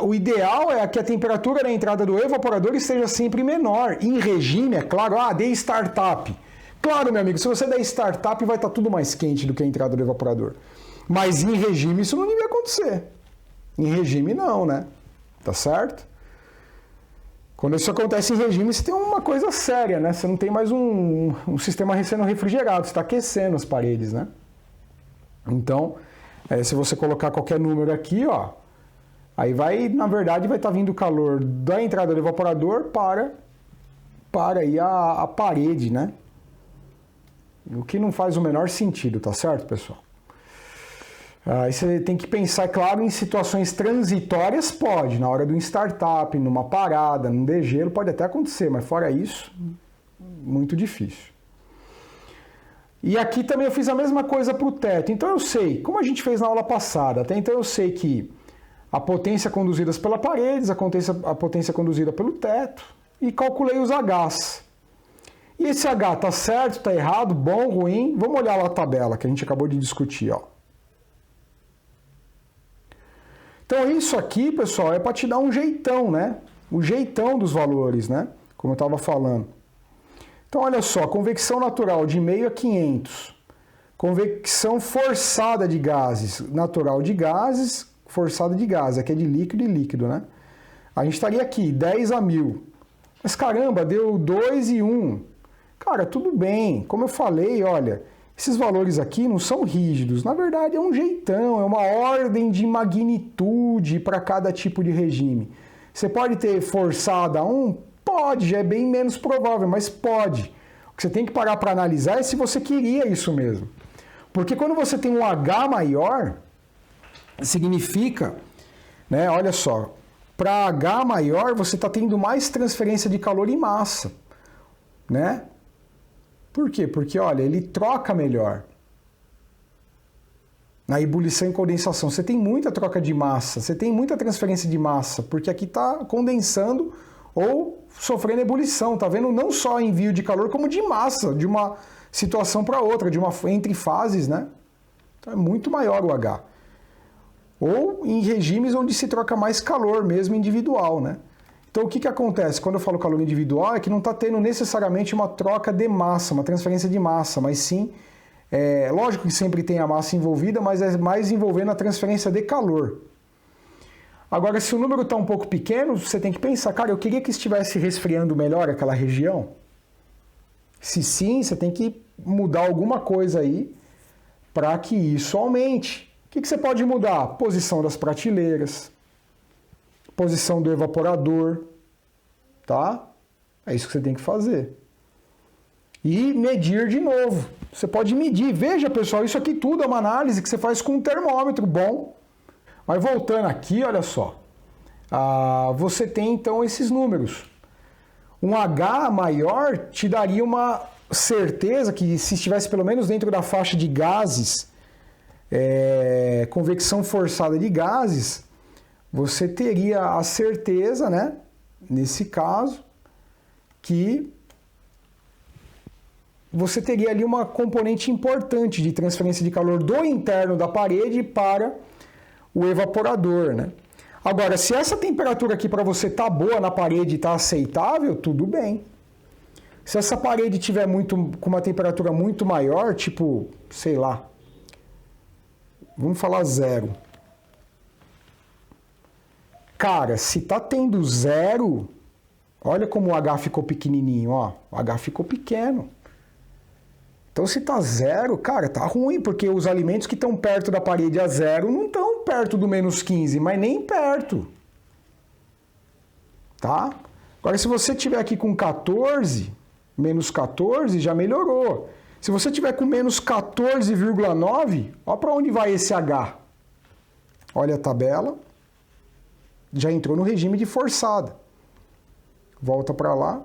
o ideal é que a temperatura da entrada do evaporador esteja sempre menor. Em regime, é claro, dei startup. Claro, meu amigo, se você der startup, vai estar tudo mais quente do que a entrada do evaporador. Mas em regime isso não devia acontecer. Em regime não, né? Tá certo? Quando isso acontece em regime, você tem uma coisa séria, né? Você não tem mais um sistema sendo refrigerado, você está aquecendo as paredes, né? Então, se você colocar qualquer número aqui, ó, aí vai, na verdade, vai estar vindo o calor da entrada do evaporador para aí a parede, né? O que não faz o menor sentido, tá certo, pessoal? Aí você tem que pensar, claro, em situações transitórias, pode. Na hora do startup, numa parada, num degelo, pode até acontecer, mas fora isso, muito difícil. E aqui também eu fiz a mesma coisa para o teto. Então eu sei, como a gente fez na aula passada, até então eu sei que a potência conduzida pelas paredes, a potência conduzida pelo teto, e calculei os Hs. E esse H está certo, está errado, bom, ruim? Vamos olhar lá a tabela que a gente acabou de discutir, ó. Então isso aqui, pessoal, é para te dar um jeitão, né? O jeitão dos valores, né? Como eu estava falando. Então olha só, convecção natural de meio a 500. Convecção forçada de gases, natural de gases, forçada de gases. Aqui é de líquido e líquido, né? A gente estaria aqui, 10 a 1000. Mas caramba, deu 2 e 1. Cara, tudo bem. Como eu falei, olha, Esses valores aqui não são rígidos, na verdade é um jeitão, é uma ordem de magnitude para cada tipo de regime. Você pode ter forçado a um? Pode, já é bem menos provável, mas pode. O que você tem que parar para analisar é se você queria isso mesmo. Porque quando você tem um H maior, significa, né, olha só, para H maior você está tendo mais transferência de calor e massa, né? Por quê? Porque, olha, ele troca melhor. Na ebulição e condensação, você tem muita troca de massa, você tem muita transferência de massa, porque aqui está condensando ou sofrendo ebulição, tá vendo? Não só envio de calor, como de massa, de uma situação para outra, entre fases, né? Então é muito maior o H. Ou em regimes onde se troca mais calor mesmo individual, né? Então, o que acontece? Quando eu falo calor individual, é que não está tendo necessariamente uma troca de massa, uma transferência de massa, mas sim, lógico que sempre tem a massa envolvida, mas é mais envolvendo a transferência de calor. Agora, se o número está um pouco pequeno, você tem que pensar, cara, eu queria que estivesse resfriando melhor aquela região. Se sim, você tem que mudar alguma coisa aí para que isso aumente. O que você pode mudar? Posição das prateleiras, posição do evaporador, tá? É isso que você tem que fazer. E medir de novo. Você pode medir. Veja, pessoal, isso aqui tudo é uma análise que você faz com um termômetro bom. Mas voltando aqui, olha só. Você tem, então, esses números. Um H maior te daria uma certeza que, se estivesse pelo menos dentro da faixa de gases, convecção forçada de gases, você teria a certeza, né, nesse caso, que você teria ali uma componente importante de transferência de calor do interno da parede para o evaporador, né? Agora, se essa temperatura aqui para você tá boa na parede e tá aceitável, tudo bem. Se essa parede tiver com uma temperatura muito maior, tipo, sei lá, vamos falar 0. Cara, se tá tendo 0, olha como o H ficou pequenininho, ó. O H ficou pequeno. Então, se tá 0, cara, tá ruim, porque os alimentos que estão perto da parede a 0 não estão perto do menos 15, mas nem perto. Tá? Agora, se você tiver aqui com 14, menos 14, já melhorou. Se você tiver com menos 14,9, olha para onde vai esse H. Olha a tabela. Já entrou no regime de forçada. Volta para lá.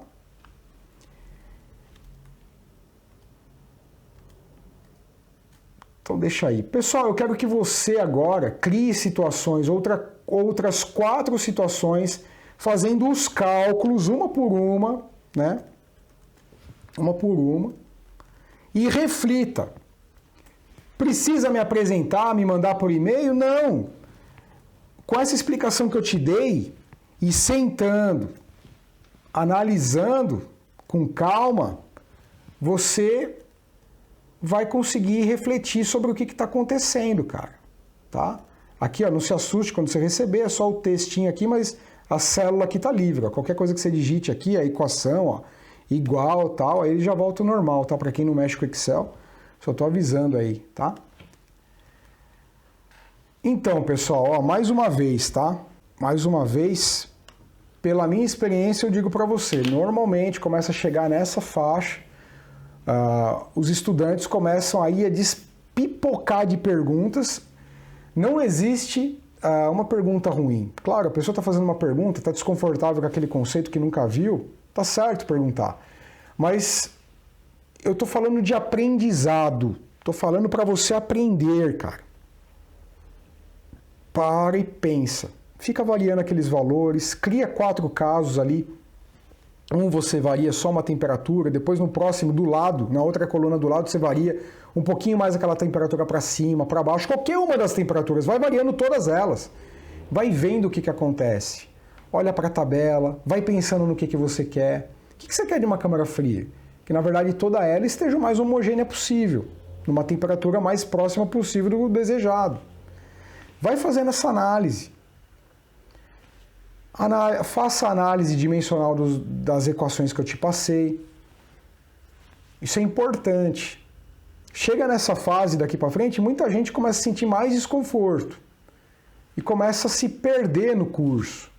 Então deixa aí. Pessoal, eu quero que você agora crie situações, outras 4 situações, fazendo os cálculos uma por uma, né? Uma por uma. E reflita. Precisa me apresentar, me mandar por e-mail? Não. Com essa explicação que eu te dei, e sentando, analisando com calma, você vai conseguir refletir sobre o que está acontecendo, cara. Tá? Aqui, ó, não se assuste quando você receber, é só o textinho aqui, mas a célula aqui está livre. Ó. Qualquer coisa que você digite aqui, a equação, ó, igual, tal, aí ele já volta ao normal, tá? Para quem não mexe com Excel, só estou avisando aí, tá? Então, pessoal, ó, mais uma vez, tá? Mais uma vez, pela minha experiência, eu digo para você, normalmente começa a chegar nessa faixa, os estudantes começam aí a despipocar de perguntas. Não existe uma pergunta ruim. Claro, a pessoa está fazendo uma pergunta, está desconfortável com aquele conceito que nunca viu, tá certo perguntar. Mas eu estou falando de aprendizado, estou falando para você aprender, cara. Para e pensa. Fica variando aqueles valores, cria 4 casos ali. Você varia só uma temperatura, depois no próximo do lado, na outra coluna do lado, você varia um pouquinho mais aquela temperatura para cima, para baixo, qualquer uma das temperaturas, vai variando todas elas. Vai vendo o que acontece. Olha para a tabela, vai pensando no que você quer. O que você quer de uma câmara fria? Que na verdade toda ela esteja o mais homogênea possível, numa temperatura mais próxima possível do desejado. Vai fazendo essa análise. Faça a análise dimensional das equações que eu te passei. Isso é importante. Chega nessa fase daqui para frente, muita gente começa a sentir mais desconforto e começa a se perder no curso.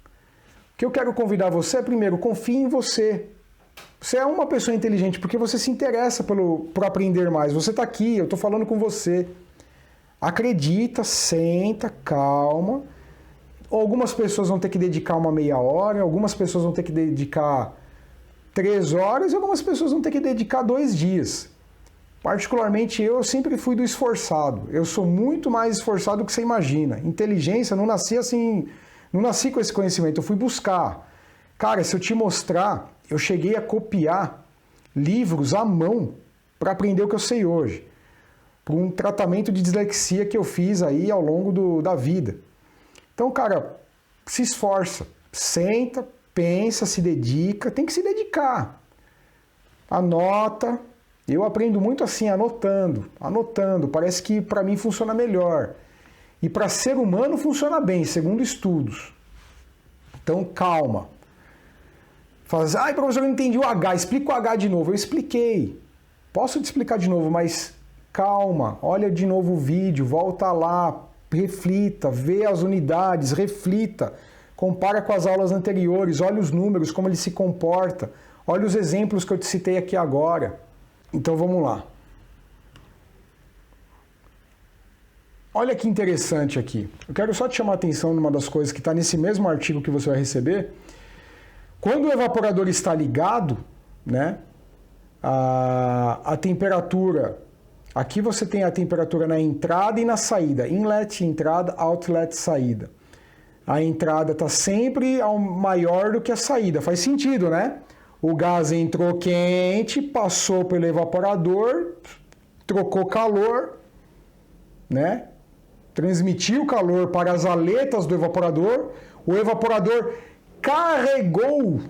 O que eu quero convidar você é, primeiro, confie em você. Você é uma pessoa inteligente porque você se interessa por aprender mais. Você está aqui, eu estou falando com você. Acredita, senta, calma. Algumas pessoas vão ter que dedicar uma meia hora, algumas pessoas vão ter que dedicar 3 horas e algumas pessoas vão ter que dedicar 2 dias. Particularmente eu sempre fui do esforçado. Eu sou muito mais esforçado do que você imagina. Inteligência, não nasci assim, não nasci com esse conhecimento, eu fui buscar. Cara, se eu te mostrar, eu cheguei a copiar livros à mão para aprender o que eu sei hoje. Por um tratamento de dislexia que eu fiz aí ao longo da vida. Então, cara, se esforça, senta, pensa, se dedica, tem que se dedicar. Anota. Eu aprendo muito assim, anotando. Parece que para mim funciona melhor. E para ser humano funciona bem, segundo estudos. Então, calma. Fala assim, ai, professor, eu não entendi o H, explica o H de novo. Eu expliquei. Posso te explicar de novo, mas calma. Olha de novo o vídeo, volta lá, reflita, vê as unidades, reflita. Compara com as aulas anteriores, olha os números, como ele se comporta. Olha os exemplos que eu te citei aqui agora. Então vamos lá. Olha que interessante aqui. Eu quero só te chamar a atenção numa das coisas que está nesse mesmo artigo que você vai receber. Quando o evaporador está ligado, né, a temperatura, aqui você tem a temperatura na entrada e na saída. Inlet, entrada, outlet, saída. A entrada está sempre maior do que a saída. Faz sentido, né? O gás entrou quente, passou pelo evaporador, trocou calor, né? Transmitiu calor para as aletas do evaporador. O evaporador carregou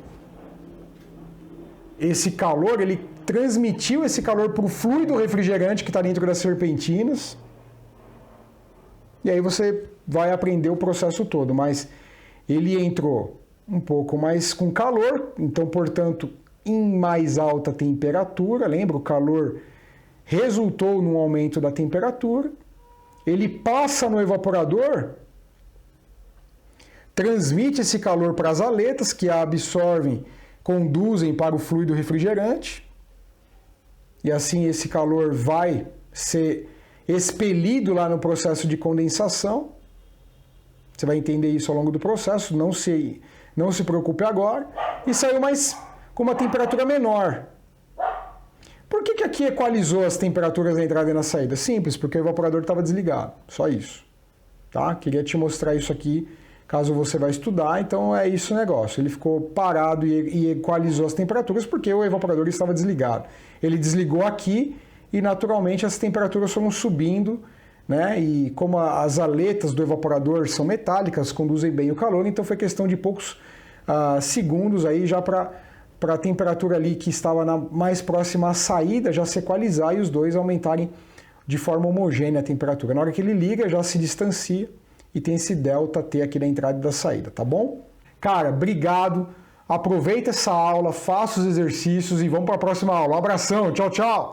esse calor, ele transmitiu esse calor para o fluido refrigerante que está dentro das serpentinas. E aí você vai aprender o processo todo, mas ele entrou um pouco mais com calor, então, portanto, em mais alta temperatura, lembra? O calor resultou num aumento da temperatura, ele passa no evaporador, transmite esse calor para as aletas, que a absorvem, conduzem para o fluido refrigerante, e assim esse calor vai ser expelido lá no processo de condensação. Você vai entender isso ao longo do processo, não se preocupe agora. E saiu mais com uma temperatura menor. Por que aqui equalizou as temperaturas na entrada e na saída? Simples, porque o evaporador estava desligado. Só isso. Tá? Queria te mostrar isso aqui, caso você vai estudar. Então é isso o negócio. Ele ficou parado e equalizou as temperaturas porque o evaporador estava desligado. Ele desligou aqui e naturalmente as temperaturas foram subindo, né? E como as aletas do evaporador são metálicas, conduzem bem o calor, então foi questão de poucos segundos aí já para a temperatura ali que estava mais próxima à saída já se equalizar e os dois aumentarem de forma homogênea a temperatura. Na hora que ele liga, já se distancia e tem esse delta T aqui da entrada e da saída, tá bom? Cara, obrigado, aproveita essa aula, faça os exercícios e vamos para a próxima aula. Um abração, tchau, tchau!